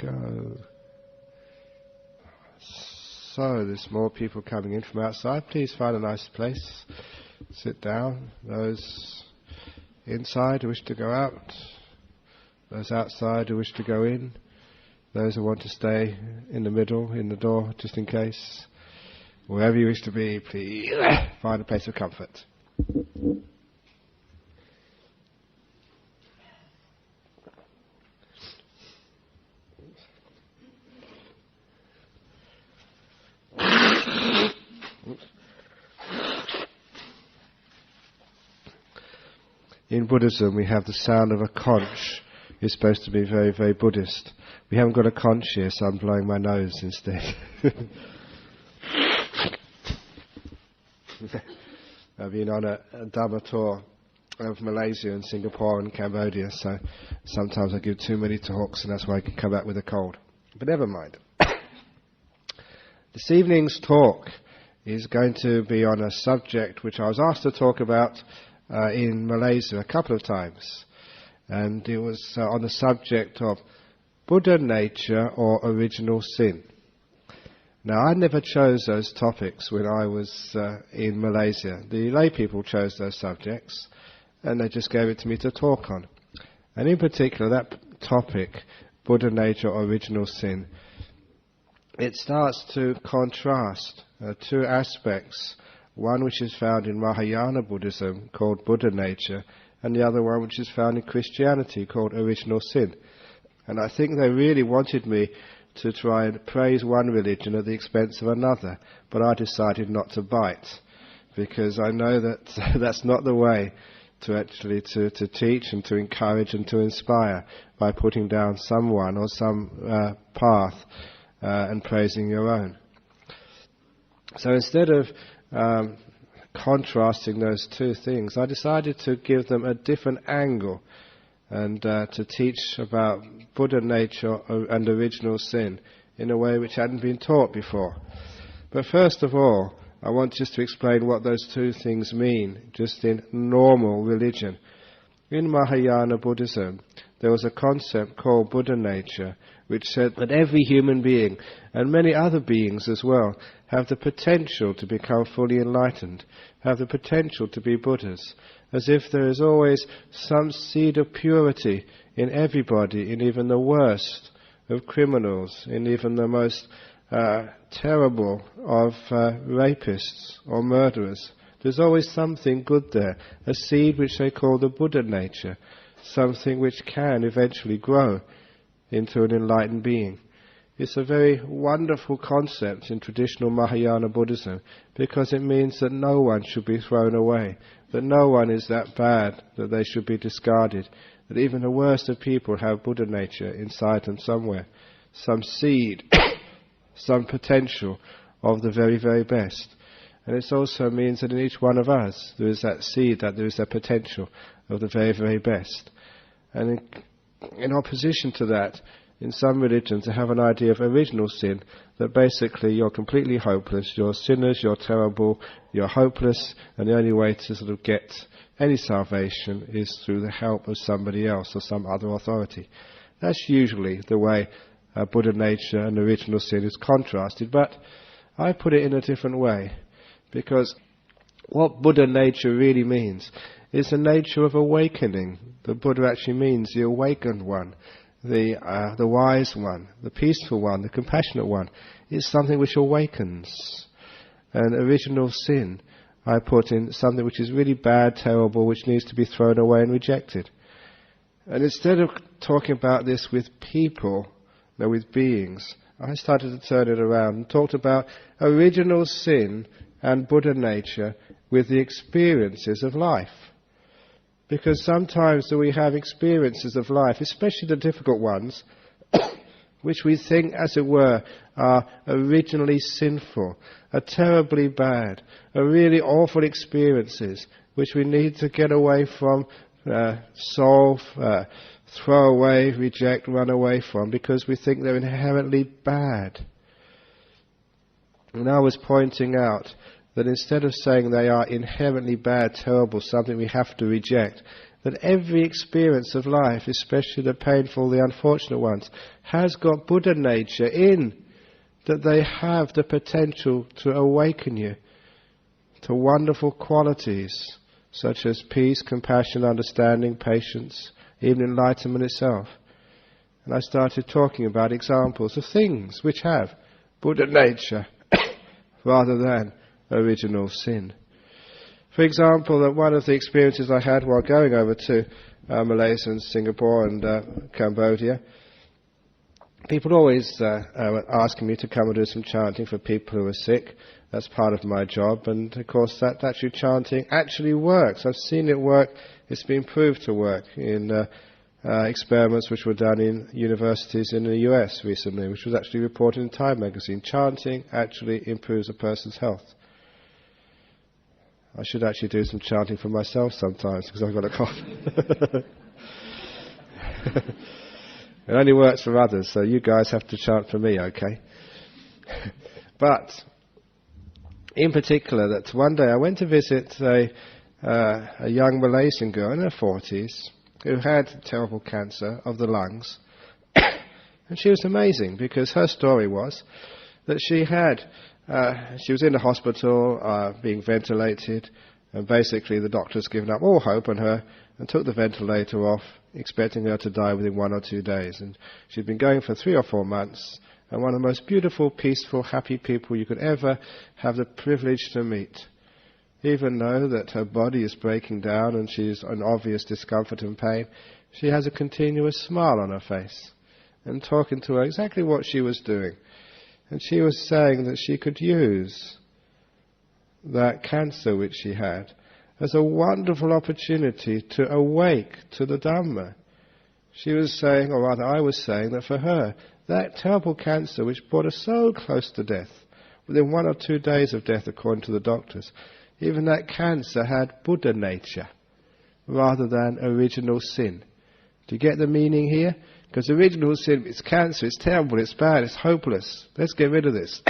go. So, there's more people coming in from outside. Please find a nice place. Sit down. Those inside who wish to go out. Those outside who wish to go in. Those who want to stay in the middle, in the door, just in case. Wherever you wish to be, please find a place of comfort. In Buddhism, we have the sound of a conch. It's supposed to be very, very Buddhist. We haven't got a conch here, so I'm blowing my nose instead. I've been on a Dhamma tour of Malaysia and Singapore and Cambodia, so sometimes I give too many talks, and that's why I can come back with a cold. But never mind. This evening's talk is going to be on a subject which I was asked to talk about in Malaysia a couple of times, and it was on the subject of Buddha nature or original sin. Now, I never chose those topics when I was in Malaysia. The lay people chose those subjects, and they just gave it to me to talk on. And in particular, that topic, Buddha nature or original sin, it starts to contrast two aspects. One which is found in Mahayana Buddhism, called Buddha nature, and the other one which is found in Christianity, called original sin. And I think they really wanted me to try and praise one religion at the expense of another, but I decided not to bite, because I know that that's not the way to actually to teach and to encourage and to inspire, by putting down someone or some path and praising your own. So instead of contrasting those two things, I decided to give them a different angle and to teach about Buddha nature and original sin in a way which hadn't been taught before. But first of all, I want just to explain what those two things mean, just in normal religion. In Mahayana Buddhism, there was a concept called Buddha nature, which said that every human being, and many other beings as well, have the potential to become fully enlightened, have the potential to be Buddhas, as if there is always some seed of purity in everybody, in even the worst of criminals, in even the most terrible of rapists or murderers. There's always something good there, a seed which they call the Buddha nature, something which can eventually grow into an enlightened being. It's a very wonderful concept in traditional Mahayana Buddhism, because it means that no one should be thrown away, that no one is that bad that they should be discarded, that even the worst of people have Buddha nature inside them somewhere, some seed, some potential of the very, very best. And it also means that in each one of us there is that seed, that there is that potential of the very, very best. And in opposition to that, in some religions they have an idea of original sin, that basically you're completely hopeless, you're sinners, you're terrible, you're hopeless, and the only way to sort of get any salvation is through the help of somebody else or some other authority. That's usually the way Buddha nature and original sin is contrasted, but I put it in a different way, because what Buddha nature really means is the nature of awakening. The Buddha actually means the awakened one, the wise one, the peaceful one, the compassionate one. It's something which awakens. And original sin, I put in something which is really bad, terrible, which needs to be thrown away and rejected. And instead of talking about this with people, with beings, I started to turn it around and talked about original sin and Buddha nature with the experiences of life. Because sometimes we have experiences of life, especially the difficult ones, which we think, as it were, are originally sinful, are terribly bad, are really awful experiences, which we need to get away from, solve, throw away, reject, run away from, because we think they're inherently bad. And I was pointing out that instead of saying they are inherently bad, terrible, something we have to reject, that every experience of life, especially the painful, the unfortunate ones, has got Buddha nature in, that they have the potential to awaken you to wonderful qualities such as peace, compassion, understanding, patience, even enlightenment itself. And I started talking about examples of things which have Buddha nature rather than original sin. For example, that one of the experiences I had while going over to Malaysia and Singapore and Cambodia, people always were asking me to come and do some chanting for people who are sick. That's part of my job, and of course that actually chanting actually works. I've seen it work. It's been proved to work in experiments which were done in universities in the US recently, which was actually reported in Time magazine. Chanting actually improves a person's health. I should actually do some chanting for myself sometimes because I've got a cough. It only works for others, so you guys have to chant for me, okay? But in particular, that one day I went to visit a young Malaysian girl in her 40s who had terrible cancer of the lungs. And she was amazing because her story was that she was in the hospital being ventilated, and basically the doctors given up all hope on her and took the ventilator off, expecting her to die within 1 or 2 days. And she'd been going for 3 or 4 months, and one of the most beautiful, peaceful, happy people you could ever have the privilege to meet. Even though that her body is breaking down and she's in obvious discomfort and pain, she has a continuous smile on her face. And talking to her exactly what she was doing. And she was saying that she could use that cancer which she had as a wonderful opportunity to awake to the Dhamma. She was saying, or rather I was saying, that for her, that terrible cancer which brought her so close to death, within 1 or 2 days of death according to the doctors, even that cancer had Buddha nature rather than original sin. Do you get the meaning here? Because original sin, it's cancer, it's terrible, it's bad, it's hopeless. Let's get rid of this.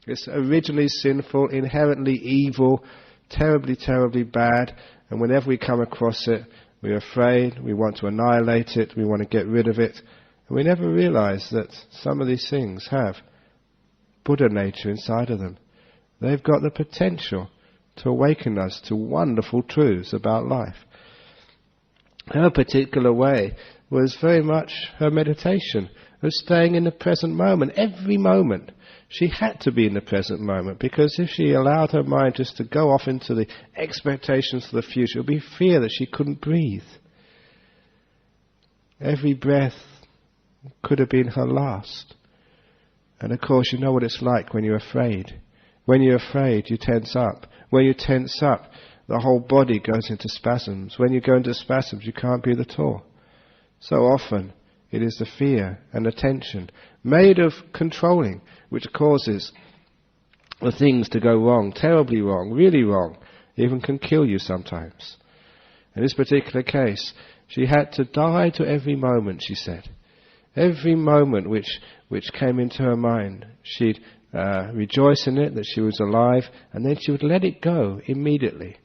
It's originally sinful, inherently evil, terribly, terribly bad, and whenever we come across it, we're afraid, we want to annihilate it, we want to get rid of it, and we never realize that some of these things have Buddha nature inside of them. They've got the potential to awaken us to wonderful truths about life. Her particular way was very much her meditation, of staying in the present moment, every moment. She had to be in the present moment, because if she allowed her mind just to go off into the expectations for the future, it would be fear that she couldn't breathe. Every breath could have been her last. And of course, you know what it's like when you're afraid. When you're afraid, you tense up. When you tense up, the whole body goes into spasms. When you go into spasms, you can't breathe at all. So often, it is the fear and the tension, made of controlling, which causes the things to go wrong, terribly wrong, really wrong, even can kill you sometimes. In this particular case, she had to die to every moment, she said. Every moment which came into her mind, she'd rejoice in it, that she was alive, and then she would let it go immediately,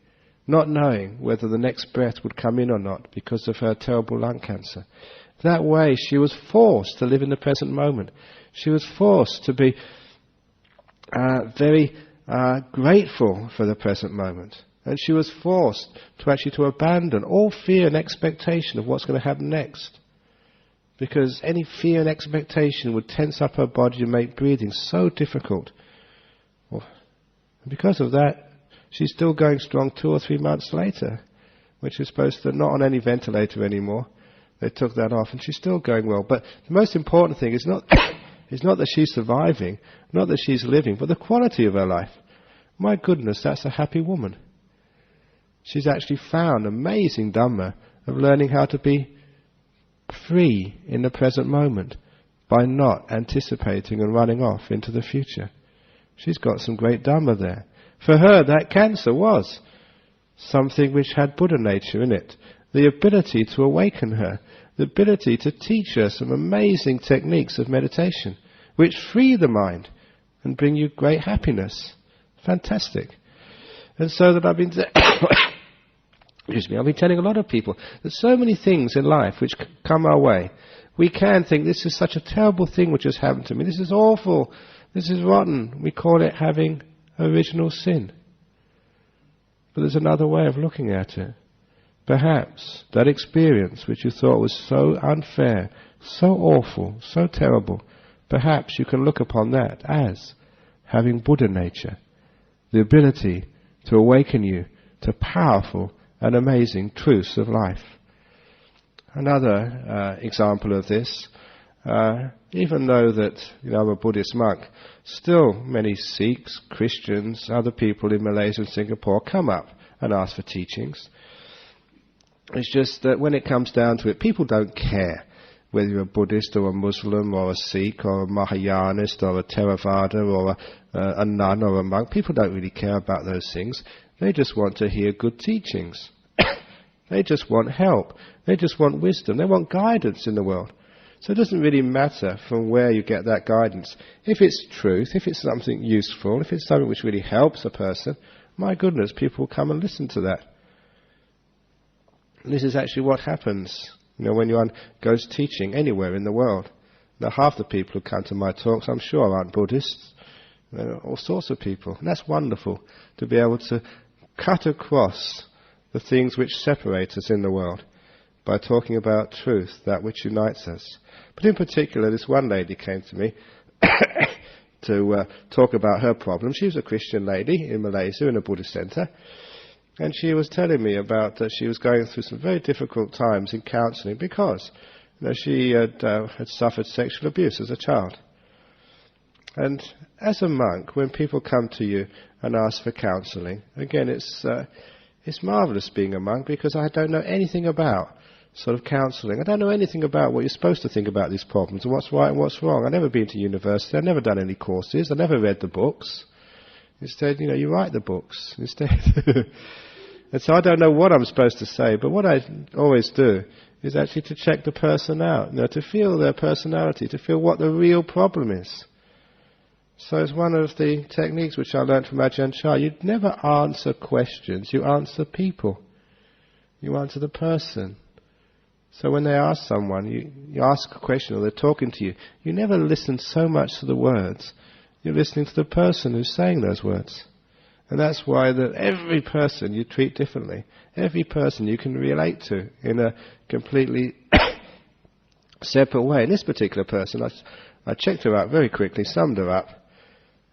not knowing whether the next breath would come in or not because of her terrible lung cancer. That way she was forced to live in the present moment. She was forced to be very grateful for the present moment. And she was forced to actually abandon all fear and expectation of what's going to happen next. Because any fear and expectation would tense up her body and make breathing so difficult. And because of that, she's still going strong 2 or 3 months later, which is supposed to not on any ventilator anymore. They took that off, and she's still going well. But the most important thing is not that she's surviving, not that she's living, but the quality of her life. My goodness, that's a happy woman. She's actually found amazing Dhamma of learning how to be free in the present moment by not anticipating and running off into the future. She's got some great Dhamma there. For her, that cancer was something which had Buddha nature in it. The ability to awaken her, the ability to teach her some amazing techniques of meditation, which free the mind and bring you great happiness. Fantastic. And so that I've been telling a lot of people that so many things in life which come our way, we can think, this is such a terrible thing which has happened to me, this is awful, this is rotten. We call it having original sin. But there's another way of looking at it. Perhaps that experience which you thought was so unfair, so awful, so terrible, perhaps you can look upon that as having Buddha nature, the ability to awaken you to powerful and amazing truths of life. Another example of this, even though that I'm a Buddhist monk, still many Sikhs, Christians, other people in Malaysia and Singapore come up and ask for teachings. It's just that when it comes down to it, people don't care whether you're a Buddhist or a Muslim or a Sikh or a Mahayanist or a Theravada or a nun or a monk. People don't really care about those things. They just want to hear good teachings. They just want help. They just want wisdom. They want guidance in the world. So it doesn't really matter from where you get that guidance. If it's truth, if it's something useful, if it's something which really helps a person, my goodness, people will come and listen to that. And this is actually what happens, when one goes teaching anywhere in the world. Now, half the people who come to my talks, I'm sure, aren't Buddhists. All sorts of people. And that's wonderful, to be able to cut across the things which separate us in the world by talking about truth, that which unites us. But in particular, this one lady came to me to talk about her problem. She was a Christian lady in Malaysia in a Buddhist centre. And she was telling me about that she was going through some very difficult times in counselling because she had suffered sexual abuse as a child. And as a monk, when people come to you and ask for counselling, again, it's marvellous being a monk because I don't know anything about sort of counselling. I don't know anything about what you're supposed to think about these problems and what's right and what's wrong. I've never been to university. I've never done any courses. I've never read the books. Instead, you write the books instead. And so I don't know what I'm supposed to say, but what I always do is actually to check the person out, to feel their personality, to feel what the real problem is. So it's one of the techniques which I learned from Ajahn Chah. You never answer questions, you answer people. You answer the person. So when they ask someone, you ask a question or they're talking to you, you never listen so much to the words. You're listening to the person who's saying those words. And that's why that every person you treat differently. Every person you can relate to in a completely separate way. And this particular person, I checked her out very quickly, summed her up,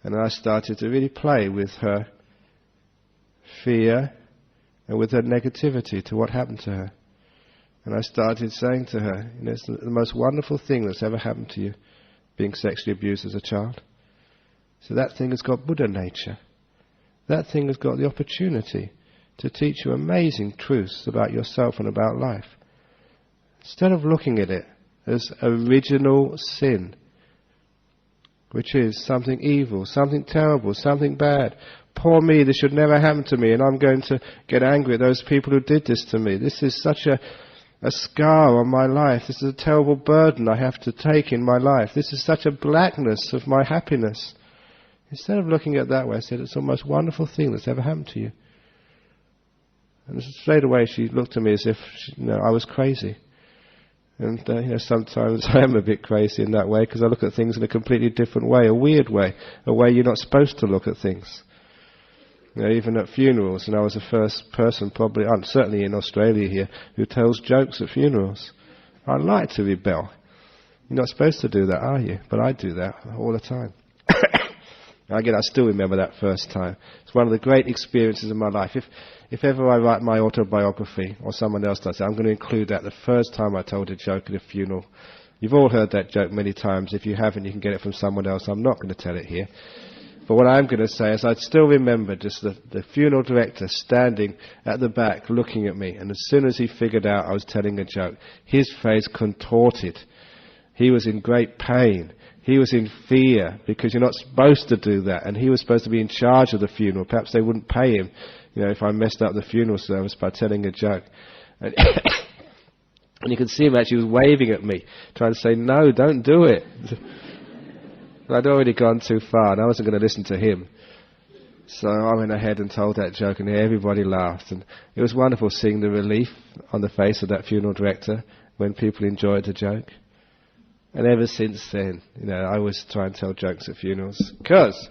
and I started to really play with her fear and with her negativity to what happened to her. And I started saying to her, it's the most wonderful thing that's ever happened to you, being sexually abused as a child. So that thing has got Buddha nature. That thing has got the opportunity to teach you amazing truths about yourself and about life. Instead of looking at it as original sin, which is something evil, something terrible, something bad. Poor me, this should never happen to me, and I'm going to get angry at those people who did this to me. This is such a scar on my life. This is a terrible burden I have to take in my life. This is such a blackness of my happiness. Instead of looking at it that way, I said, it's the most wonderful thing that's ever happened to you. And straight away she looked at me as if I was crazy. And sometimes I am a bit crazy in that way because I look at things in a completely different way, a weird way, a way you're not supposed to look at things. Even at funerals, and I was the first person probably, certainly in Australia here, who tells jokes at funerals. I like to rebel. You're not supposed to do that, are you? But I do that all the time. Again, I still remember that first time. It's one of the great experiences of my life. If ever I write my autobiography, or someone else does it, I'm going to include that the first time I told a joke at a funeral. You've all heard that joke many times. If you haven't, you can get it from someone else. I'm not going to tell it here. But what I'm going to say is I still remember just the funeral director standing at the back looking at me, and as soon as he figured out I was telling a joke, his face contorted. He was in great pain. He was in fear because you're not supposed to do that, and he was supposed to be in charge of the funeral. Perhaps they wouldn't pay him, if I messed up the funeral service by telling a joke. And you can see him actually was waving at me, trying to say, no, don't do it. But I'd already gone too far, and I wasn't going to listen to him. So I went ahead and told that joke, and everybody laughed. And it was wonderful seeing the relief on the face of that funeral director when people enjoyed the joke. And ever since then, I always try and tell jokes at funerals. Because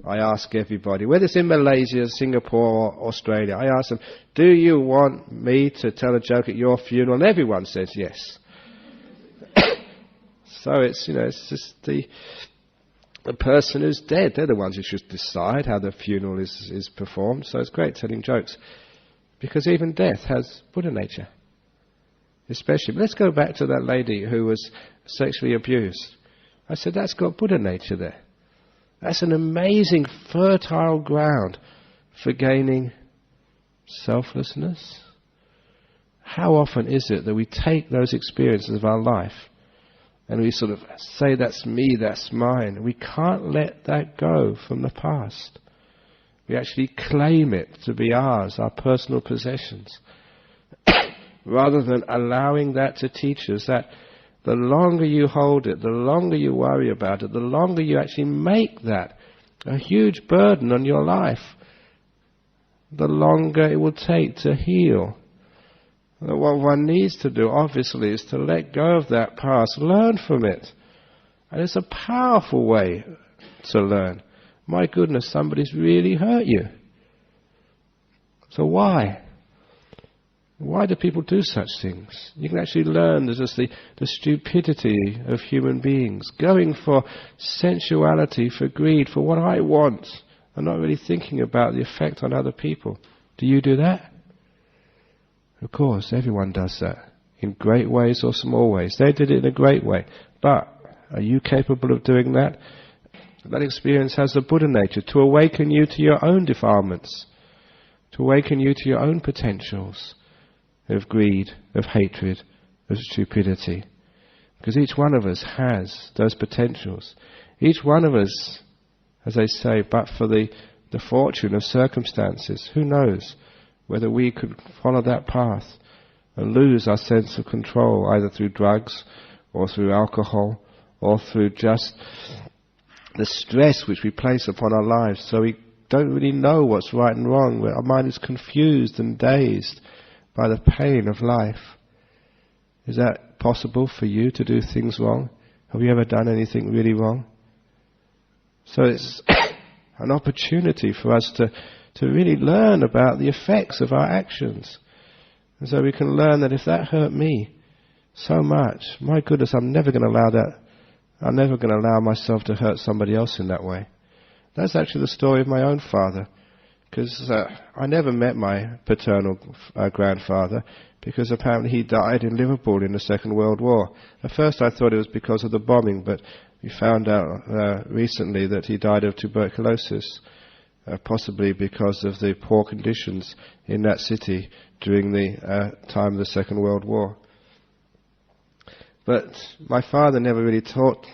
I ask everybody, whether it's in Malaysia, Singapore, or Australia, I ask them, do you want me to tell a joke at your funeral? And everyone says yes. So it's just the person who's dead. They're the ones who should decide how the funeral is performed. So it's great telling jokes. Because even death has Buddha nature. Especially. But let's go back to that lady who was sexually abused. I said, that's got Buddha nature there. That's an amazing fertile ground for gaining selflessness. How often is it that we take those experiences of our life and we sort of say, that's me, that's mine. We can't let that go from the past. We actually claim it to be ours, our personal possessions. Rather than allowing that to teach us that the longer you hold it, the longer you worry about it, the longer you actually make that a huge burden on your life, the longer it will take to heal. What one needs to do, obviously, is to let go of that past, learn from it. And it's a powerful way to learn. My goodness, somebody's really hurt you. So why? Why do people do such things? You can actually learn there's just the stupidity of human beings, going for sensuality, for greed, for what I want, and not really thinking about the effect on other people. Do you do that? Of course, everyone does that, in great ways or small ways. They did it in a great way. But are you capable of doing that? That experience has the Buddha nature, to awaken you to your own defilements, to awaken you to your own potentials of greed, of hatred, of stupidity. Because each one of us has those potentials. Each one of us, as they say, but for the fortune of circumstances, who knows whether we could follow that path and lose our sense of control, either through drugs or through alcohol or through just the stress which we place upon our lives, so we don't really know what's right and wrong. Our mind is confused and dazed by the pain of life. Is that possible for you to do things wrong? Have you ever done anything really wrong? So it's an opportunity for us to really learn about the effects of our actions. And so we can learn that if that hurt me so much, my goodness, I'm never going to allow that. I'm never going to allow myself to hurt somebody else in that way. That's actually the story of my own father. Because I never met my paternal grandfather, because apparently he died in Liverpool in the Second World War. At first I thought it was because of the bombing, but we found out recently that he died of tuberculosis, possibly because of the poor conditions in that city during the time of the Second World War. But my father never really told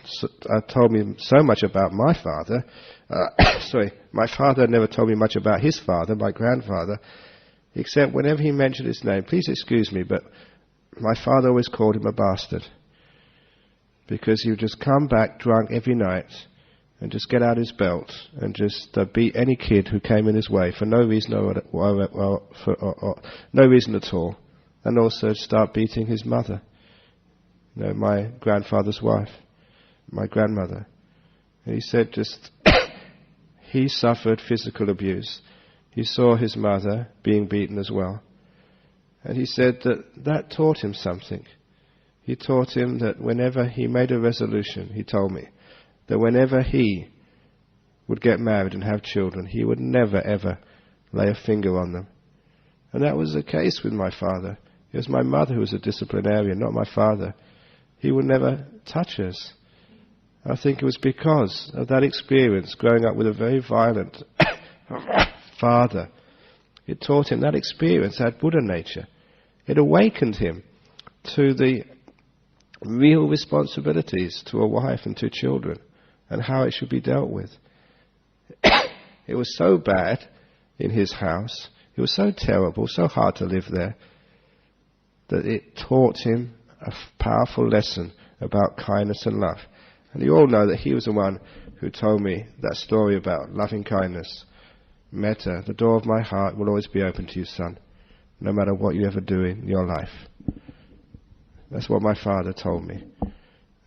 me so much about my father. My father never told me much about his father, my grandfather, except whenever he mentioned his name, please excuse me, but my father always called him a bastard. Because he would just come back drunk every night and just get out his belt and just beat any kid who came in his way for no reason no reason at all. And also start beating his mother. My grandfather's wife, my grandmother. And he said he suffered physical abuse. He saw his mother being beaten as well. And he said that taught him something. He taught him that whenever he made a resolution, he told me, that whenever he would get married and have children, he would never ever lay a finger on them. And that was the case with my father. It was my mother who was a disciplinarian, not my father. He would never touch us. I think it was because of that experience, growing up with a very violent father. It taught him, that experience had Buddha nature. It awakened him to the real responsibilities to a wife and to children, and how it should be dealt with. It was so bad in his house, it was so terrible, so hard to live there, that it taught him a powerful lesson about kindness and love. And you all know that he was the one who told me that story about loving kindness. metta, the door of my heart will always be open to you, son, no matter what you ever do in your life. That's what my father told me.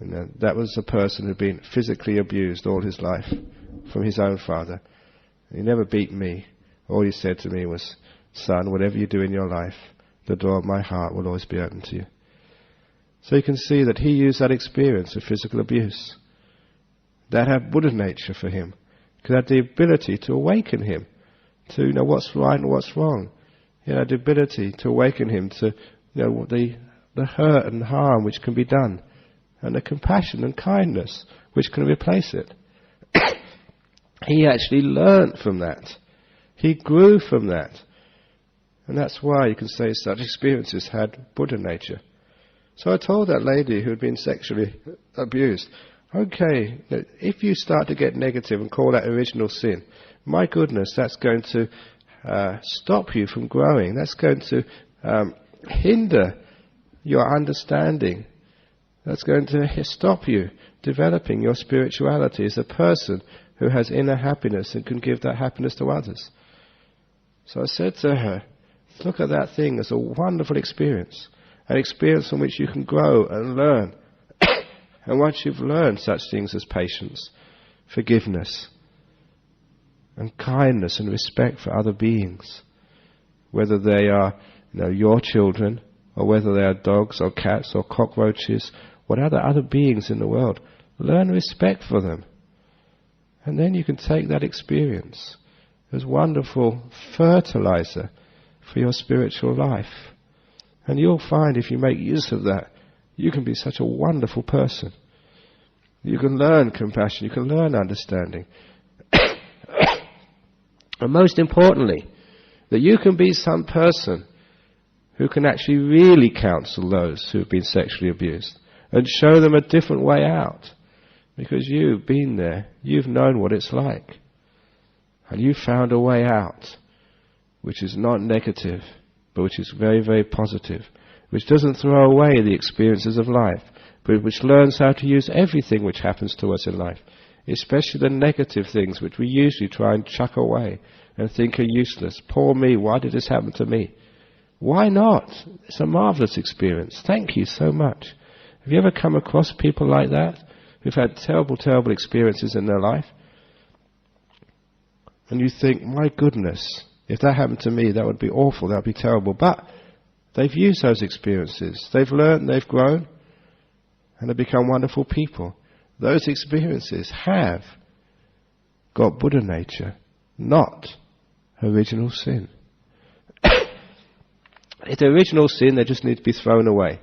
And that was a person who'd been physically abused all his life from his own father. He never beat me. All he said to me was, son, whatever you do in your life, the door of my heart will always be open to you. So you can see that he used that experience of physical abuse. That had Buddha nature for him. Because it had the ability to awaken him to know what's right and what's wrong. It had the ability to awaken him to the hurt and harm which can be done, and the compassion and kindness which can replace it. He actually learnt from that. He grew from that. And that's why you can say such experiences had Buddha nature. So I told that lady who had been sexually abused, okay, if you start to get negative and call that original sin, my goodness, that's going to stop you from growing. That's going to hinder your understanding. That's going to stop you developing your spirituality as a person who has inner happiness and can give that happiness to others. So I said to her, look at that thing as a wonderful experience, an experience from which you can grow and learn. And once you've learned such things as patience, forgiveness, and kindness and respect for other beings, whether they are your children, or whether they are dogs or cats or cockroaches, what other beings in the world, learn respect for them. And then you can take that experience as wonderful fertilizer for your spiritual life. And you'll find if you make use of that, you can be such a wonderful person. You can learn compassion, you can learn understanding. And most importantly, that you can be some person who can actually really counsel those who have been sexually abused and show them a different way out. Because you've been there, you've known what it's like. And you've found a way out which is not negative, but which is very, very positive, which doesn't throw away the experiences of life, but which learns how to use everything which happens to us in life, especially the negative things which we usually try and chuck away and think are useless. Poor me, why did this happen to me? Why not? It's a marvelous experience. Thank you so much. Have you ever come across people like that, who've had terrible, terrible experiences in their life? And you think, my goodness, if that happened to me, that would be awful, that would be terrible. But they've used those experiences. They've learned, they've grown, and they've become wonderful people. Those experiences have got Buddha nature, not original sin. If they're original sin, they just need to be thrown away.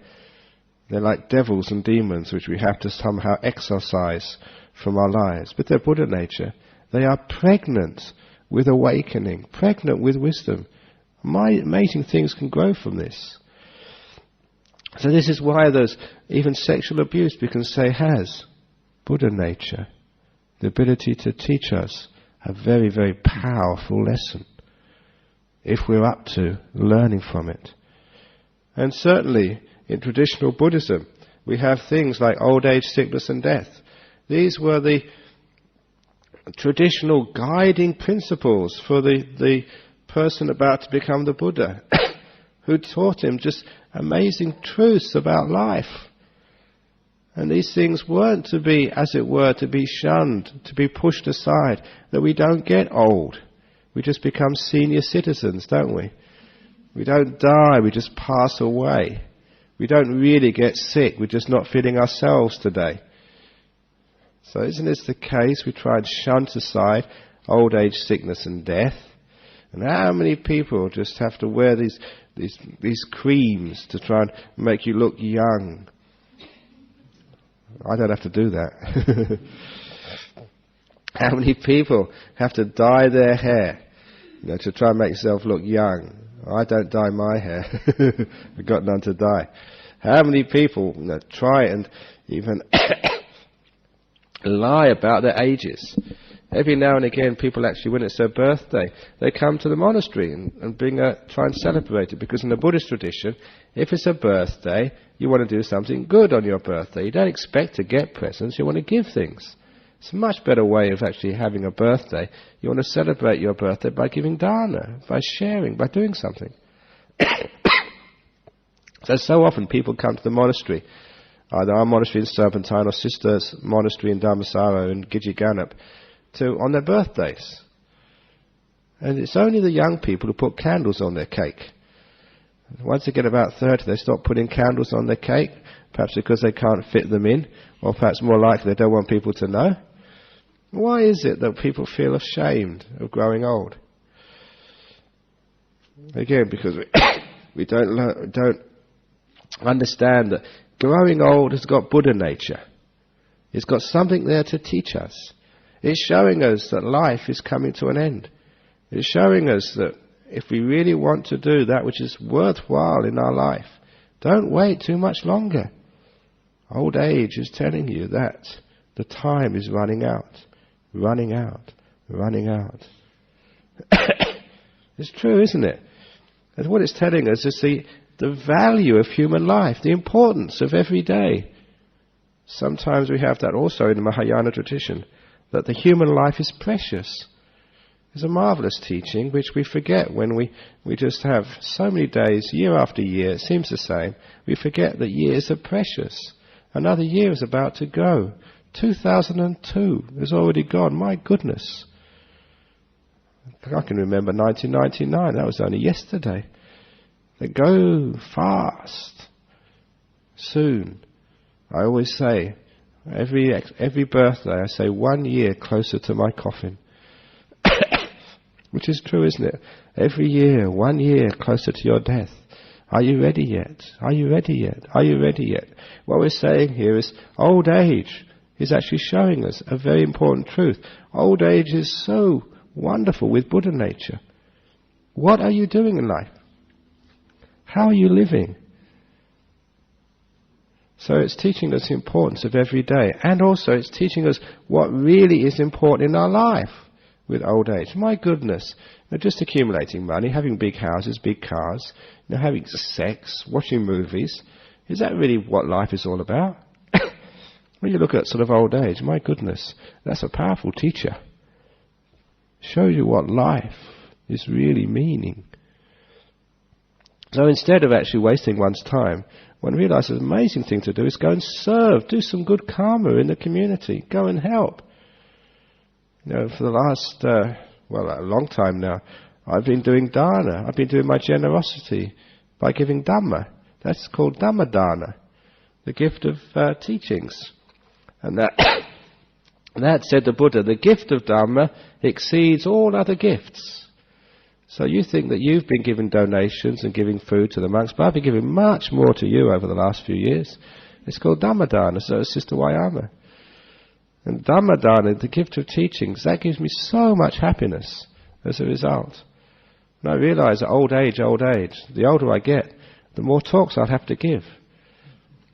They're like devils and demons which we have to somehow exorcise from our lives. But they're Buddha nature. They are pregnant with awakening, pregnant with wisdom. Amazing things can grow from this. So this is why there's even sexual abuse, we can say, has Buddha nature, the ability to teach us a very, very powerful lesson, if we're up to learning from it. And certainly in traditional Buddhism, we have things like old age, sickness and death. These were the traditional guiding principles for the person about to become the Buddha, who taught him just amazing truths about life. And these things weren't to be, as it were, to be shunned, to be pushed aside, that we don't get old. We just become senior citizens, don't we? We don't die, we just pass away. We don't really get sick, we're just not feeling ourselves today. So isn't this the case? We try and shunt aside old age, sickness and death. And how many people just have to wear these creams to try and make you look young? I don't have to do that. How many people have to dye their hair, to try and make yourself look young? I don't dye my hair. I've got none to dye. How many people try and even lie about their ages? Every now and again, people actually, when it's their birthday, they come to the monastery and try and celebrate it. Because in the Buddhist tradition, if it's a birthday, you want to do something good on your birthday. You don't expect to get presents, you want to give things. It's a much better way of actually having a birthday. You want to celebrate your birthday by giving dana, by sharing, by doing something. So often people come to the monastery, either our monastery in Serpentine or Sister's monastery in Dhammasaro and Gijiganup, on their birthdays. And it's only the young people who put candles on their cake. Once they get about 30, they stop putting candles on their cake, perhaps because they can't fit them in, or perhaps more likely they don't want people to know. Why is it that people feel ashamed of growing old? Again, because we don't understand that growing old has got Buddha nature. It's got something there to teach us. It's showing us that life is coming to an end. It's showing us that if we really want to do that which is worthwhile in our life, don't wait too much longer. Old age is telling you that the time is running out, running out, running out. It's true, isn't it? And what it's telling us is the value of human life, the importance of every day. Sometimes we have that also in the Mahayana tradition, that the human life is precious. It's a marvelous teaching which we forget when we just have so many days, year after year, it seems the same. We forget that years are precious. Another year is about to go. 2002 is already gone. My goodness. I can remember 1999. That was only yesterday. They go fast. Soon. I always say, every birthday, I say 1 year closer to my coffin. Which is true, isn't it? Every year, 1 year closer to your death. Are you ready yet? Are you ready yet? Are you ready yet? What we're saying here is old age is actually showing us a very important truth. Old age is so wonderful with Buddha nature. What are you doing in life? How are you living? So it's teaching us the importance of every day. And also it's teaching us what really is important in our life. With old age. My goodness, just accumulating money, having big houses, big cars, having sex, watching movies, is that really what life is all about? When you look at sort of old age, my goodness, that's a powerful teacher. Shows you what life is really meaning. So instead of actually wasting one's time, one realizes an amazing thing to do is go and serve, do some good karma in the community, go and help. For the last, a long time now, I've been doing dana. I've been doing my generosity by giving dhamma. That's called dhamma dana, the gift of teachings. And that said the Buddha, the gift of dhamma exceeds all other gifts. So you think that you've been giving donations and giving food to the monks, but I've been giving much more to you over the last few years. It's called dhamma dana, so it's Sister Wayama. And Dhamma Dana, the gift of teachings, that gives me so much happiness as a result. And I realise that old age, the older I get, the more talks I'll have to give.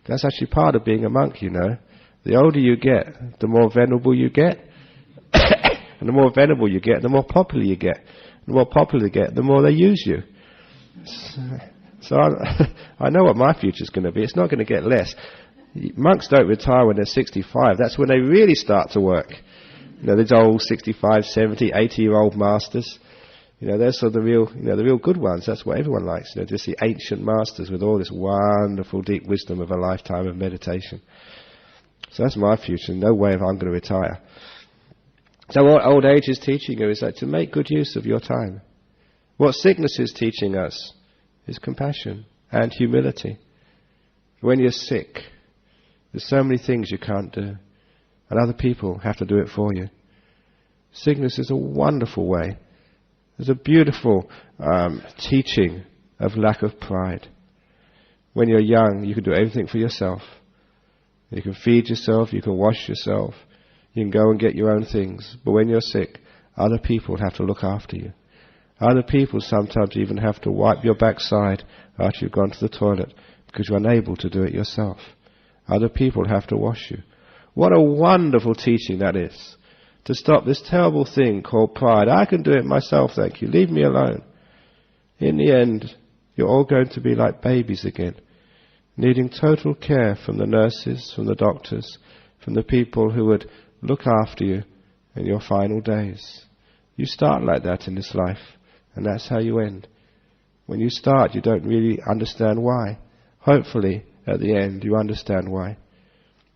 That's actually part of being a monk, The older you get, the more venerable you get. And the more venerable you get, the more popular you get. The more popular you get, the more they use you. So I know what my future's going to be. It's not going to get less. Monks don't retire when they're 65. That's when they really start to work. These old 65, 70, 80-year-old masters. They're sort of the real good ones. That's what everyone likes. Just the ancient masters with all this wonderful deep wisdom of a lifetime of meditation. So that's my future. No way if I'm going to retire. So what old age is teaching you is that to make good use of your time. What sickness is teaching us is compassion and humility. When you're sick, there's so many things you can't do, and other people have to do it for you. Sickness is a wonderful way. There's a beautiful teaching of lack of pride. When you're young, you can do everything for yourself. You can feed yourself, you can wash yourself, you can go and get your own things. But when you're sick, other people have to look after you. Other people sometimes even have to wipe your backside after you've gone to the toilet because you're unable to do it yourself. Other people have to wash you. What a wonderful teaching that is. To stop this terrible thing called pride. I can do it myself, thank you. Leave me alone. In the end, you're all going to be like babies again, needing total care from the nurses, from the doctors, from the people who would look after you in your final days. You start like that in this life, and that's how you end. When you start, you don't really understand why. Hopefully, at the end, you understand why.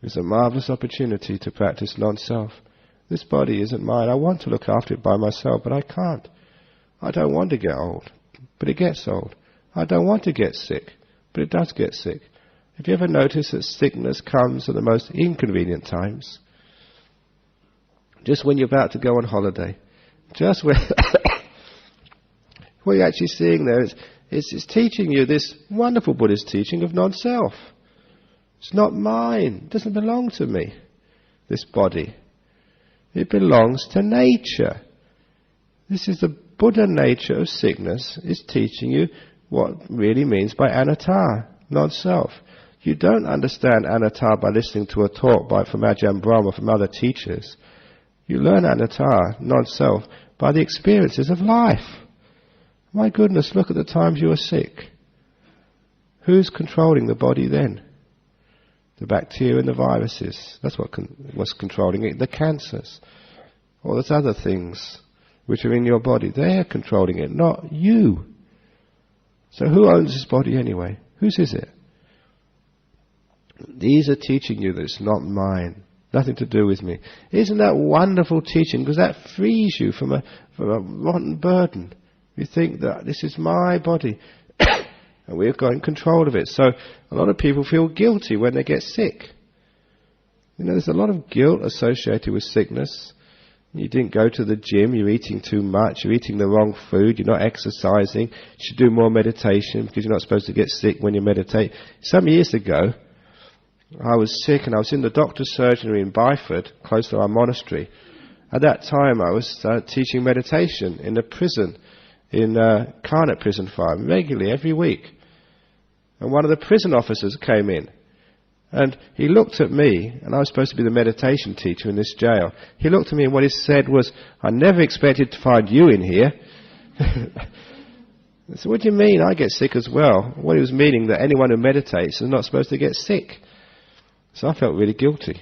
It's a marvelous opportunity to practice non-self. This body isn't mine. I want to look after it by myself, but I can't. I don't want to get old, but it gets old. I don't want to get sick, but it does get sick. Have you ever noticed that sickness comes at the most inconvenient times? Just when you're about to go on holiday. Just when... What you're actually seeing there is it's teaching you this wonderful Buddhist teaching of non-self. It's not mine. It doesn't belong to me, this body. It belongs to nature. This is the Buddha nature of sickness. Is teaching you what really means by anatta, non-self. You don't understand anatta by listening to a talk from Ajahn Brahm or from other teachers. You learn anatta, non-self, by the experiences of life. My goodness, look at the times you were sick. Who's controlling the body then? The bacteria and the viruses. That's what was controlling it. The cancers. All those other things which are in your body. They're controlling it, not you. So who owns this body anyway? Whose is it? These are teaching you that it's not mine. Nothing to do with me. Isn't that wonderful teaching? Because that frees you from a rotten burden. You think that this is my body and we've got in control of it. So a lot of people feel guilty when they get sick. You know, there's a lot of guilt associated with sickness. You didn't go to the gym, you're eating too much, you're eating the wrong food, you're not exercising, you should do more meditation because you're not supposed to get sick when you meditate. Some years ago, I was sick and I was in the doctor's surgery in Byford, close to our monastery. At that time I was teaching meditation in a prison, in Carnet prison farm, regularly every week. And one of the prison officers came in and he looked at me, and I was supposed to be the meditation teacher in this jail. He looked at me and what he said was, "I never expected to find you in here." I said, "What do you mean? I get sick as well." What he was meaning that anyone who meditates is not supposed to get sick. So I felt really guilty.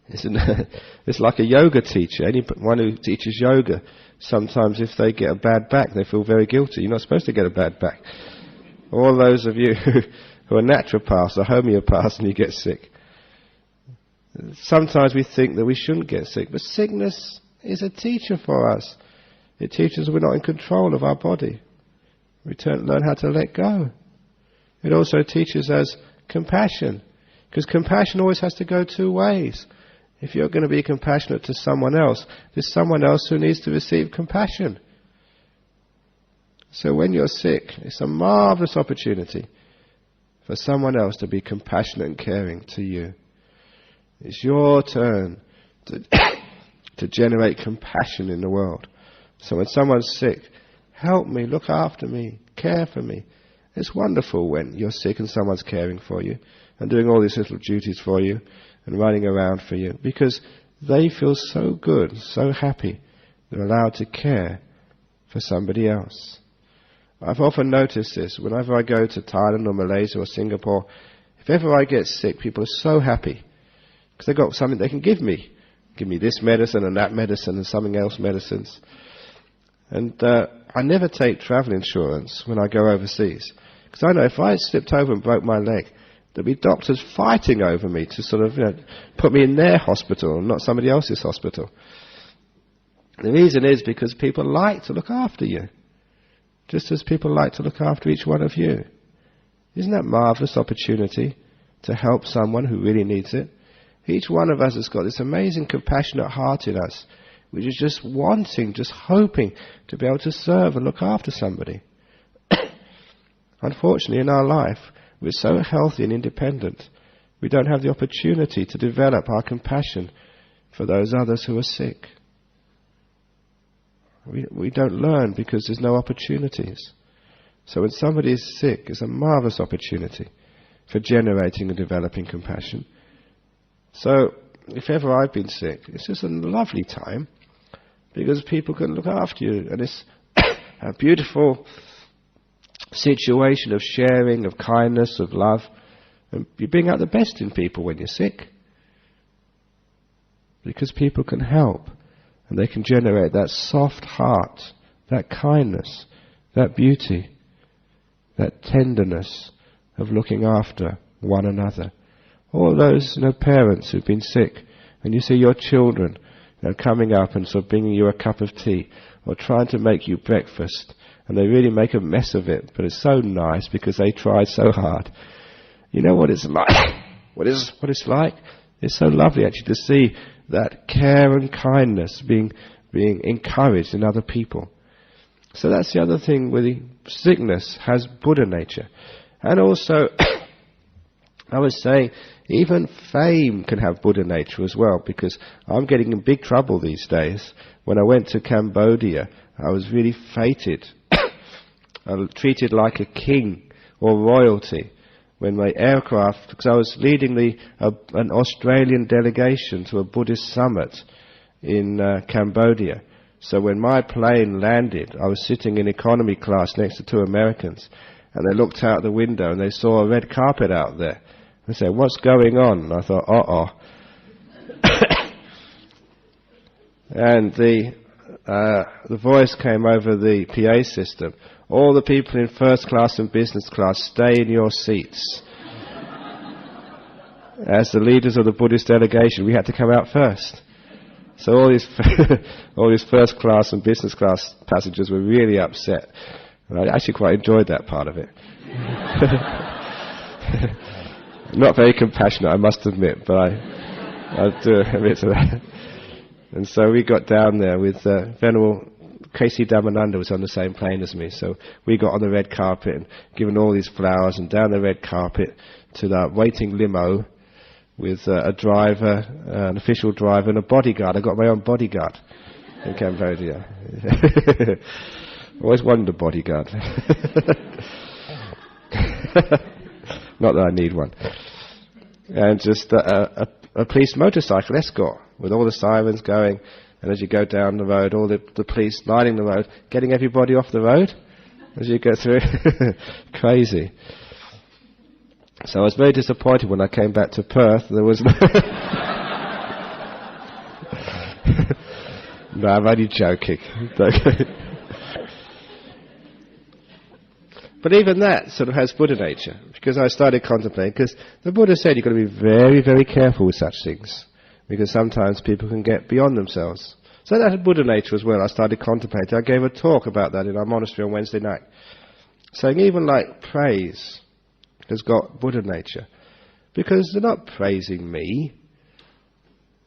It's like a yoga teacher. Anyone who teaches yoga, sometimes if they get a bad back, they feel very guilty. You're not supposed to get a bad back. All those of you who are naturopaths or homeopaths and you get sick. Sometimes we think that we shouldn't get sick, but sickness is a teacher for us. It teaches we're not in control of our body. We learn how to let go. It also teaches us compassion, because compassion always has to go two ways. If you're going to be compassionate to someone else, there's someone else who needs to receive compassion. So when you're sick, it's a marvelous opportunity for someone else to be compassionate and caring to you. It's your turn to generate compassion in the world. So when someone's sick, help me, look after me, care for me. It's wonderful when you're sick and someone's caring for you and doing all these little duties for you and running around for you, because they feel so good, so happy. They're allowed to care for somebody else. I've often noticed this. Whenever I go to Thailand or Malaysia or Singapore, if ever I get sick, people are so happy because they've got something they can give me. Give me this medicine and that medicine and something else medicines. And I never take travel insurance when I go overseas, because I know if I slipped over and broke my leg, there'd be doctors fighting over me to sort of, put me in their hospital and not somebody else's hospital. The reason is because people like to look after you, just as people like to look after each one of you. Isn't that a marvelous opportunity to help someone who really needs it? Each one of us has got this amazing compassionate heart in us, which is just wanting, just hoping to be able to serve and look after somebody. Unfortunately, in our life, we're so healthy and independent, we don't have the opportunity to develop our compassion for those others who are sick. We don't learn because there's no opportunities. So when somebody is sick, it's a marvelous opportunity for generating and developing compassion. So if ever I've been sick, it's just a lovely time, because people can look after you, and it's a beautiful situation of sharing, of kindness, of love, and you bring out the best in people when you're sick. because people can help, and they can generate that soft heart, that kindness, that beauty, that tenderness of looking after one another. All those parents who've been sick, and you see your children coming up and sort of bringing you a cup of tea, or trying to make you breakfast, and they really make a mess of it, but it's so nice because they tried so hard. You know what it's like? What it's like? It's so lovely actually to see that care and kindness being encouraged in other people. So that's the other thing with the sickness, has Buddha nature. And also, I was saying, even fame can have Buddha nature as well, because I'm getting in big trouble these days. When I went to Cambodia, I was really feted. I was treated like a king or royalty. When my aircraft, because I was leading an Australian delegation to a Buddhist summit in Cambodia. So when my plane landed, I was sitting in economy class next to two Americans, and they looked out the window and they saw a red carpet out there. They said, "What's going on?" And I thought, uh-oh. And the voice came over the PA system. "All the people in first class and business class, stay in your seats." As the leaders of the Buddhist delegation, we had to come out first. So all these first class and business class passengers were really upset. And I actually quite enjoyed that part of it. Not very compassionate, I must admit, but I do admit to that. And so we got down there with Venerable K.C. Dhammananda was on the same plane as me, so we got on the red carpet and given all these flowers, and down the red carpet to that waiting limo with a driver, an official driver, and a bodyguard. I got my own bodyguard in Cambodia. Always wanted a bodyguard. Not that I need one. And just a police motorcycle escort with all the sirens going. And as you go down the road, all the police lining the road, getting everybody off the road as you go through. Crazy. So I was very disappointed when I came back to Perth. There was no... No, I'm only joking. But even that sort of has Buddha nature, because I started contemplating, because the Buddha said you've got to be very, very careful with such things, because sometimes people can get beyond themselves. So that had Buddha nature as well. I started contemplating. I gave a talk about that in our monastery on Wednesday night, saying even like praise has got Buddha nature, because they're not praising me.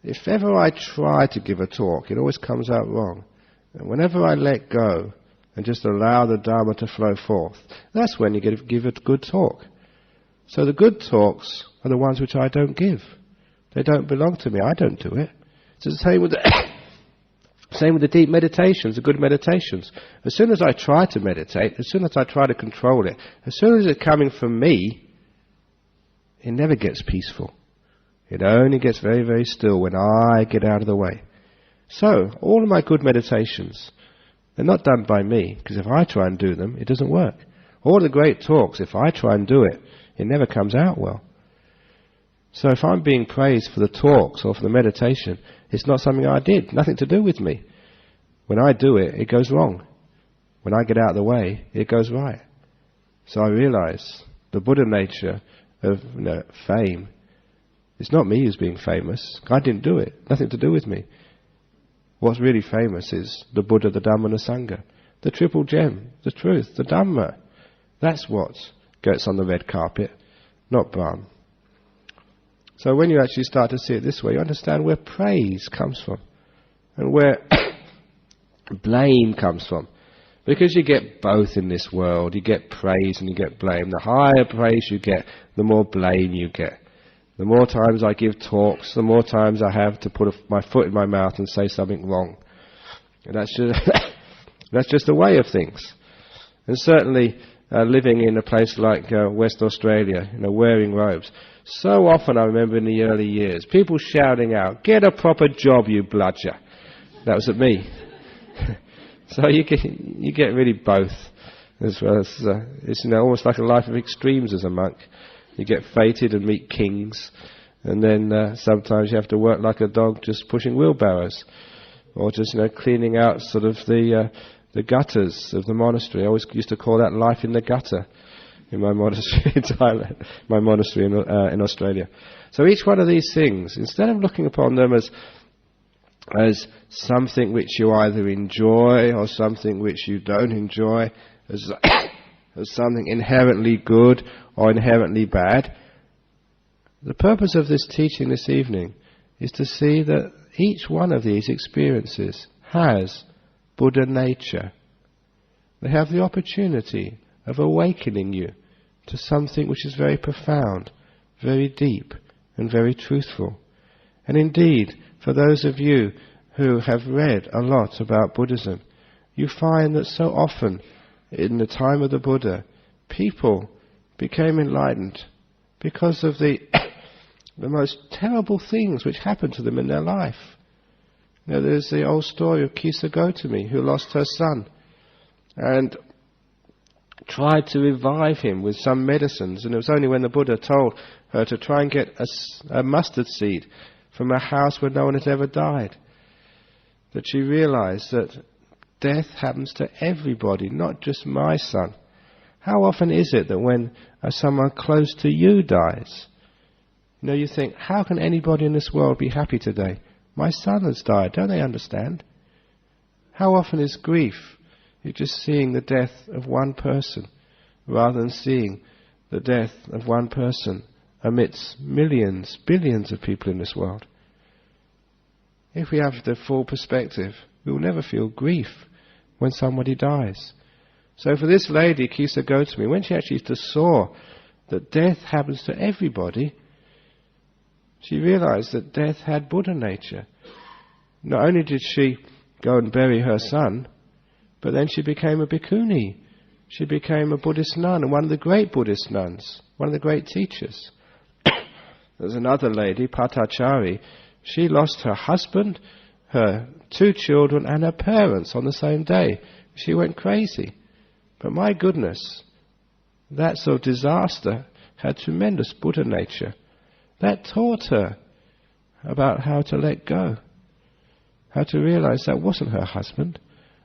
If ever I try to give a talk, it always comes out wrong. And whenever I let go and just allow the Dharma to flow forth, that's when you give a good talk. So the good talks are the ones which I don't give. They don't belong to me. I don't do it. It's the same with the deep meditations, the good meditations. As soon as I try to meditate, as soon as I try to control it, as soon as it's coming from me, it never gets peaceful. It only gets very, very still when I get out of the way. So, all of my good meditations, they're not done by me, because if I try and do them, it doesn't work. All the great talks, if I try and do it, it never comes out well. So if I'm being praised for the talks or for the meditation, it's not something I did, nothing to do with me. When I do it, it goes wrong. When I get out of the way, it goes right. So I realize the Buddha nature of fame, it's not me who's being famous. I didn't do it, nothing to do with me. What's really famous is the Buddha, the Dhamma and the Sangha. The triple gem, the truth, the Dhamma. That's what gets on the red carpet, not Brahm. So when you actually start to see it this way, you understand where praise comes from and where blame comes from. Because you get both in this world. You get praise and you get blame. The higher praise you get, the more blame you get. The more times I give talks, the more times I have to put my foot in my mouth and say something wrong. And that's just the way of things. And certainly living in a place like West Australia, wearing robes. So often I remember in the early years, people shouting out, "Get a proper job, you bludger." That was at me. So you get really both, as well as it's almost like a life of extremes as a monk. You get fated and meet kings, And then sometimes you have to work like a dog just pushing wheelbarrows, or just cleaning out sort of the gutters of the monastery. I always used to call that life in the gutter in my monastery in Thailand, my monastery in Australia. So each one of these things, instead of looking upon them as something which you either enjoy or something which you don't enjoy, as something inherently good or inherently bad, the purpose of this teaching this evening is to see that each one of these experiences has Buddha nature. They have the opportunity of awakening you to something which is very profound, very deep, and very truthful. And indeed, for those of you who have read a lot about Buddhism, you find that so often in the time of the Buddha, people became enlightened because of the most terrible things which happened to them in their life. There's the old story of Kisa Gotami, who lost her son and tried to revive him with some medicines, and it was only when the Buddha told her to try and get a mustard seed from a house where no one had ever died that she realized that death happens to everybody, not just my son. How often is it that when someone close to you dies, you think, how can anybody in this world be happy today? My son has died, don't they understand? How often is grief? You're just seeing the death of one person rather than seeing the death of one person amidst millions, billions of people in this world. If we have the full perspective, we will never feel grief when somebody dies. So for this lady, Kisa Gotami, when she actually saw that death happens to everybody, she realized that death had Buddha nature. Not only did she go and bury her son, but then she became a bhikkhuni. She became a Buddhist nun, and one of the great Buddhist nuns, one of the great teachers. There's another lady, Patachari. She lost her husband, her 2 children, and her parents on the same day. She went crazy. But my goodness, that sort of disaster had tremendous Buddha nature. That taught her about how to let go, how to realize that wasn't her husband,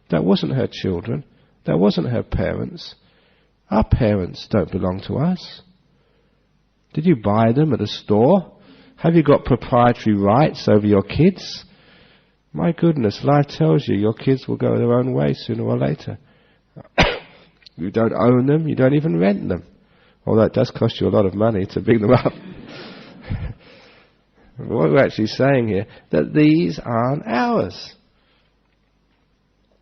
that wasn't her children, that wasn't her parents. Our parents don't belong to us. Did you buy them at a store? Have you got proprietary rights over your kids? My goodness, life tells you your kids will go their own way sooner or later. You don't own them, you don't even rent them. Although it does cost you a lot of money to bring them up. What we're actually saying here, that these aren't ours.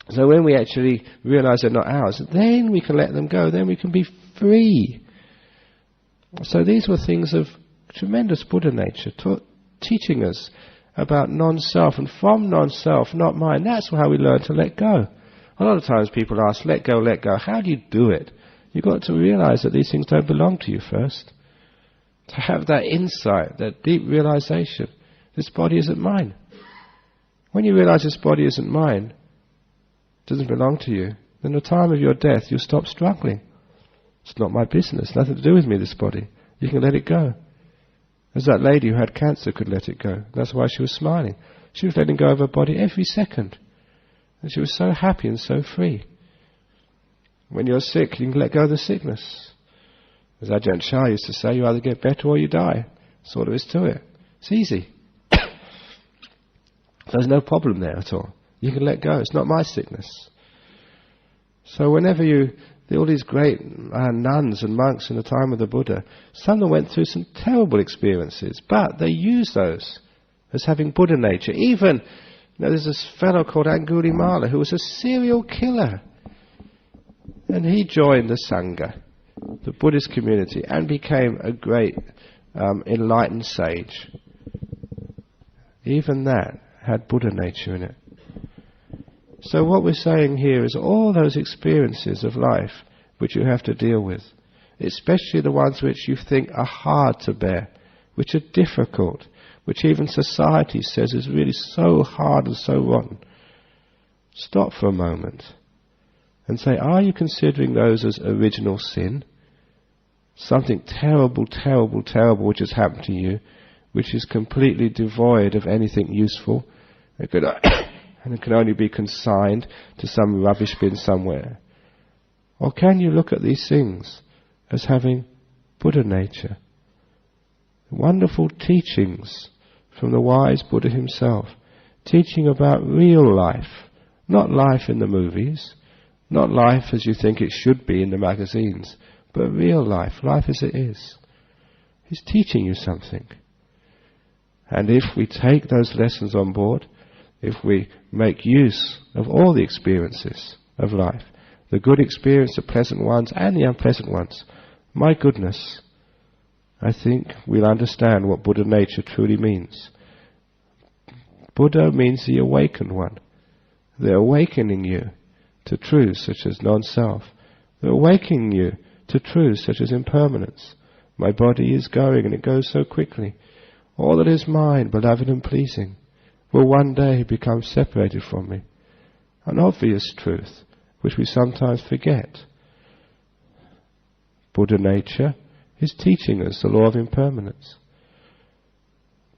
So when we actually realize they're not ours, then we can let them go, then we can be free. So these were things of tremendous Buddha nature, teaching us about non-self, and from non-self, not mine. That's how we learn to let go. A lot of times people ask, let go, let go. How do you do it? You've got to realize that these things don't belong to you first. To have that insight, that deep realization, this body isn't mine. When you realize this body isn't mine, doesn't belong to you, then at the time of your death you'll stop struggling. It's not my business, nothing to do with me, this body. You can let it go. As that lady who had cancer could let it go. That's why she was smiling. She was letting go of her body every second. And she was so happy and so free. When you're sick, you can let go of the sickness. As Ajahn Chah used to say, you either get better or you die. That's all there is to it. It's easy. There's no problem there at all. You can let go. It's not my sickness. So whenever all these great nuns and monks in the time of the Buddha, some of them went through some terrible experiences, but they used those as having Buddha nature. Even, there's this fellow called Angulimala who was a serial killer. And he joined the Sangha, the Buddhist community, and became a great enlightened sage. Even that had Buddha nature in it. So what we're saying here is all those experiences of life which you have to deal with, especially the ones which you think are hard to bear, which are difficult, which even society says is really so hard and so rotten, stop for a moment and say, are you considering those as original sin? Something terrible, terrible, terrible which has happened to you, which is completely devoid of anything useful, and it can only be consigned to some rubbish bin somewhere? Or can you look at these things as having Buddha nature? Wonderful teachings from the wise Buddha himself, teaching about real life, not life in the movies, not life as you think it should be in the magazines, but real life, life as it is. He's teaching you something. And if we take those lessons on board, if we make use of all the experiences of life, the good experience, the pleasant ones and the unpleasant ones, my goodness, I think we'll understand what Buddha nature truly means. Buddha means the awakened one. They're awakening you to truths such as non-self. They're awakening you to truths such as impermanence. My body is going and it goes so quickly. All that is mine, beloved and pleasing, will one day become separated from me. An obvious truth which we sometimes forget. Buddha nature is teaching us the law of impermanence.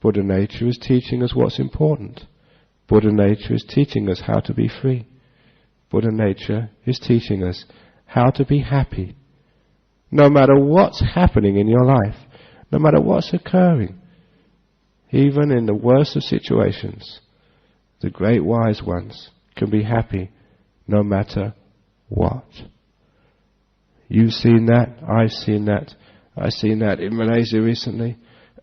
Buddha nature is teaching us what's important. Buddha nature is teaching us how to be free. Buddha nature is teaching us how to be happy. No matter what's happening in your life, no matter what's occurring, even in the worst of situations, the great wise ones can be happy no matter what. You've seen that, I've seen that. I've seen that in Malaysia recently.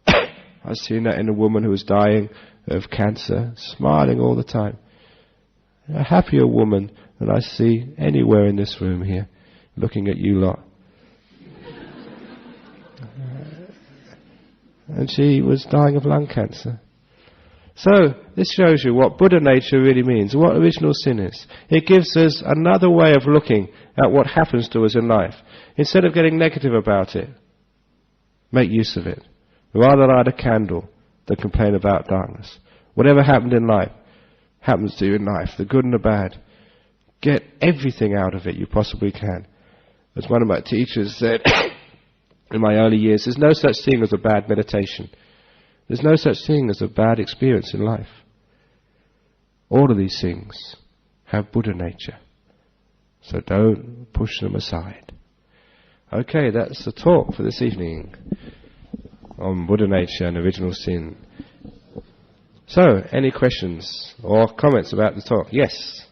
I've seen that in a woman who was dying of cancer, smiling all the time. A happier woman than I see anywhere in this room here, looking at you lot. And she was dying of lung cancer. So, this shows you what Buddha nature really means, what original sin is. It gives us another way of looking at what happens to us in life. Instead of getting negative about it, make use of it. Rather light a candle than complain about darkness. Whatever happened in life, happens to you in life, the good and the bad. Get everything out of it you possibly can. As one of my teachers said in my early years, there's no such thing as a bad meditation. There's no such thing as a bad experience in life. All of these things have Buddha nature. So don't push them aside. Okay, that's the talk for this evening on Buddha nature and original sin. So, any questions or comments about the talk? Yes?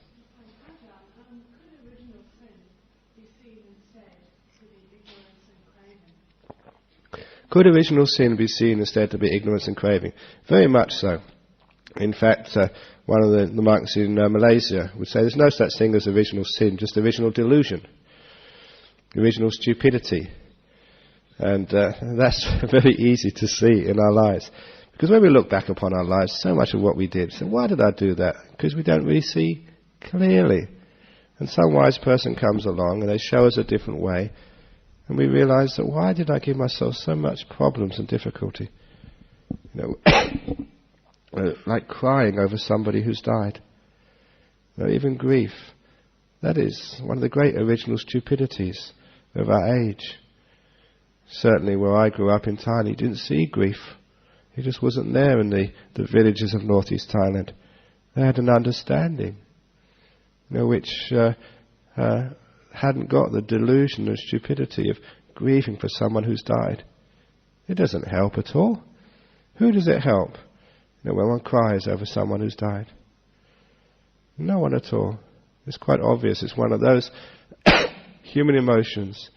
Could original sin be seen instead to be ignorance and craving? Very much so. In fact, one of the monks in Malaysia would say there's no such thing as original sin, just original delusion, original stupidity. And that's very easy to see in our lives. Because when we look back upon our lives, so much of what we did, so why did I do that? Because we don't really see clearly. And some wise person comes along and they show us a different way, and we realize that why did I give myself so much problems and difficulty? You know, like crying over somebody who's died. You know, even grief. That is one of the great original stupidities of our age. Certainly where I grew up in Thailand, you didn't see grief. It just wasn't there in the villages of northeast Thailand. They had an understanding, you know, which hadn't got the delusion and stupidity of grieving for someone who's died. It doesn't help at all. Who does it help? You know, when one cries over someone who's died? No one at all. It's quite obvious. It's one of those human emotions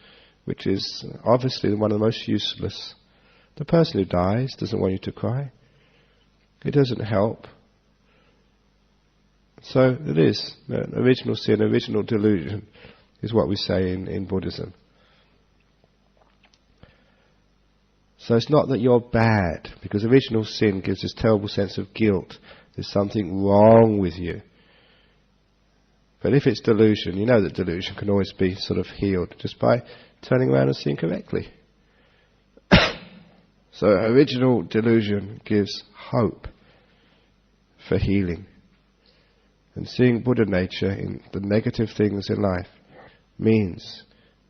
which is obviously one of the most useless. The person who dies doesn't want you to cry. It doesn't help. So it is. Original sin, original delusion is what we say in Buddhism. So it's not that you're bad, because original sin gives this terrible sense of guilt. There's something wrong with you. But if it's delusion, you know that delusion can always be sort of healed just by turning around and seeing correctly. So original delusion gives hope for healing. And seeing Buddha nature in the negative things in life means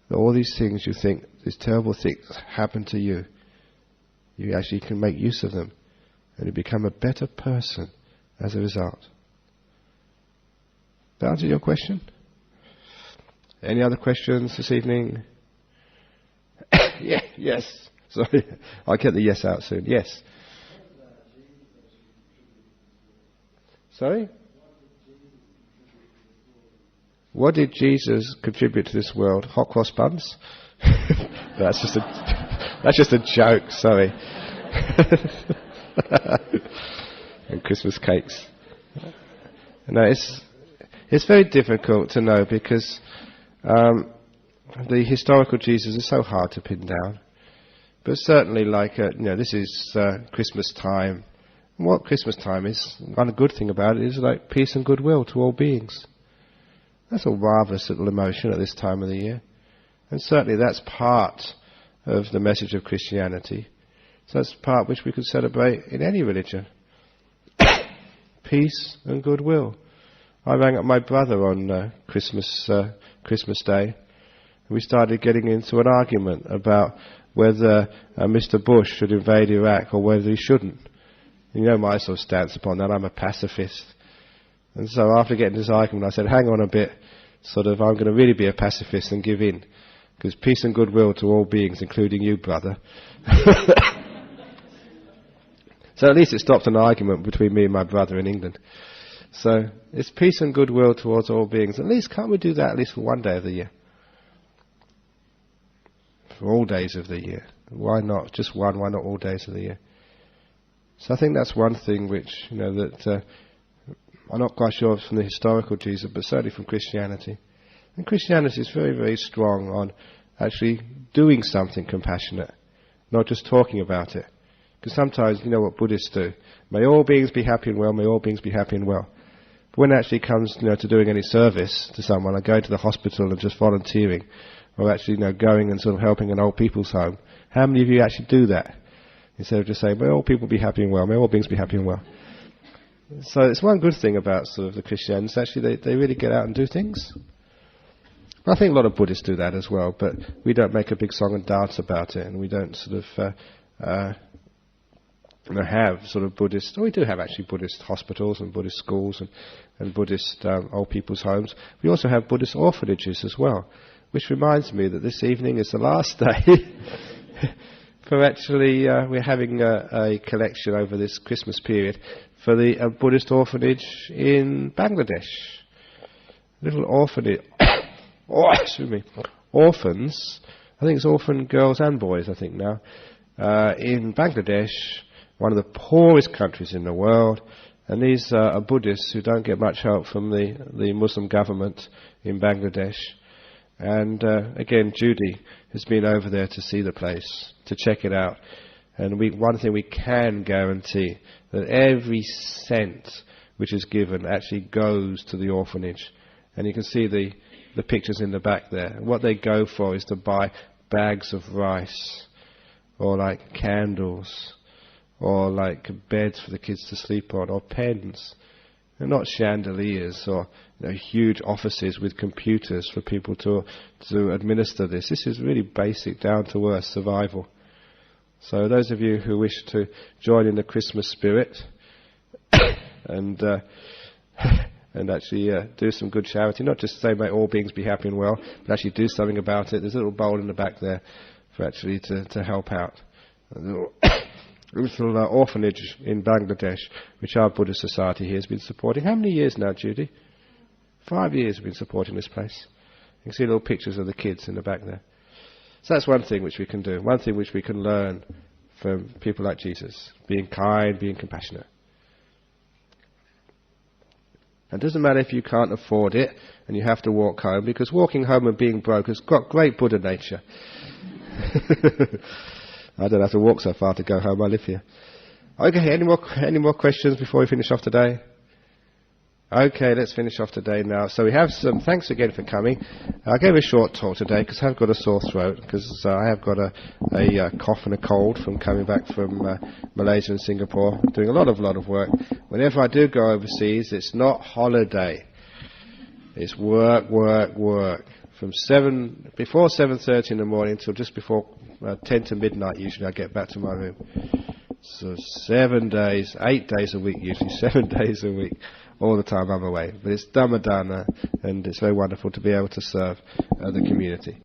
that all these things you think, these terrible things happen to you, you actually can make use of them And you become a better person as a result. That answer your question? Any other questions this evening? Yeah, yes. Sorry, I'll get the yes out soon. Yes. Sorry? What did Jesus contribute to this world? Hot cross buns? That's just a joke. Sorry. And Christmas cakes. No, it's very difficult to know because the historical Jesus is so hard to pin down. But certainly, this is Christmas time. And what Christmas time is, one good thing about it is like peace and goodwill to all beings. That's a marvellous little emotion at this time of the year. And certainly that's part of the message of Christianity. So that's part which we could celebrate in any religion. Peace and goodwill. I rang up my brother on Christmas Day, and we started getting into an argument about whether Mr. Bush should invade Iraq or whether he shouldn't. You know my sort of stance upon that. I'm a pacifist. And so after getting this argument, I said, hang on a bit, I'm going to really be a pacifist and give in. Because peace and goodwill to all beings, including you, brother. So at least it stopped an argument between me and my brother in England. So it's peace and goodwill towards all beings. At least can't we do that at least for one day of the year? For all days of the year. Why not just one? Why not all days of the year? So I think that's one thing which, that I'm not quite sure from the historical Jesus, but certainly from Christianity. And Christianity is very, very strong on actually doing something compassionate, not just talking about it. Because sometimes, you know what Buddhists do. May all beings be happy and well, may all beings be happy and well. But when it actually comes, to doing any service to someone, like going to the hospital and just volunteering, or actually, going and sort of helping an old people's home, how many of you actually do that? Instead of just saying, may all people be happy and well, may all beings be happy and well. So it's one good thing about sort of the Christians, actually they really get out and do things. I think a lot of Buddhists do that as well, but we don't make a big song and dance about it, and we don't sort of have sort of Buddhist, we do have actually Buddhist hospitals and Buddhist schools and Buddhist old people's homes. We also have Buddhist orphanages as well, which reminds me that this evening is the last day for actually, we're having a collection over this Christmas period for the Buddhist orphanage in Bangladesh. Little orphanage, orphans, I think it's orphan girls and boys, I think now, in Bangladesh, one of the poorest countries in the world, and these are Buddhists who don't get much help from the Muslim government in Bangladesh. And again, Judy has been over there to see the place, to check it out. And one thing we can guarantee, that every cent which is given actually goes to the orphanage. And you can see the pictures in the back there. What they go for is to buy bags of rice, or like candles, or like beds for the kids to sleep on, or pens. They're not chandeliers or huge offices with computers for people to administer this. This is really basic, down-to-earth survival. So those of you who wish to join in the Christmas spirit and actually do some good charity, not just say may all beings be happy and well, but actually do something about it. There's a little bowl in the back there for actually to help out. A little orphanage in Bangladesh, which our Buddhist Society here has been supporting. How many years now, Judy? 5 years we've been supporting this place. You can see little pictures of the kids in the back there. So that's one thing which we can do, one thing which we can learn from people like Jesus, being kind, being compassionate. It doesn't matter if you can't afford it and you have to walk home, because walking home and being broke has got great Buddha nature. I don't have to walk so far to go home, I live here. Okay, any more questions before we finish off today? Okay, let's finish off today now. So we have some, thanks again for coming. I gave a short talk today because I have got a sore throat, because I have got a cough and a cold from coming back from Malaysia and Singapore, doing a lot of work. Whenever I do go overseas, it's not holiday. It's work. From before 7:30 in the morning till just before 10 to midnight usually I get back to my room. So 7 days, 8 days a week usually, 7 days a week, all the time I'm away. But it's Dhammadana, and it's very wonderful to be able to serve the community.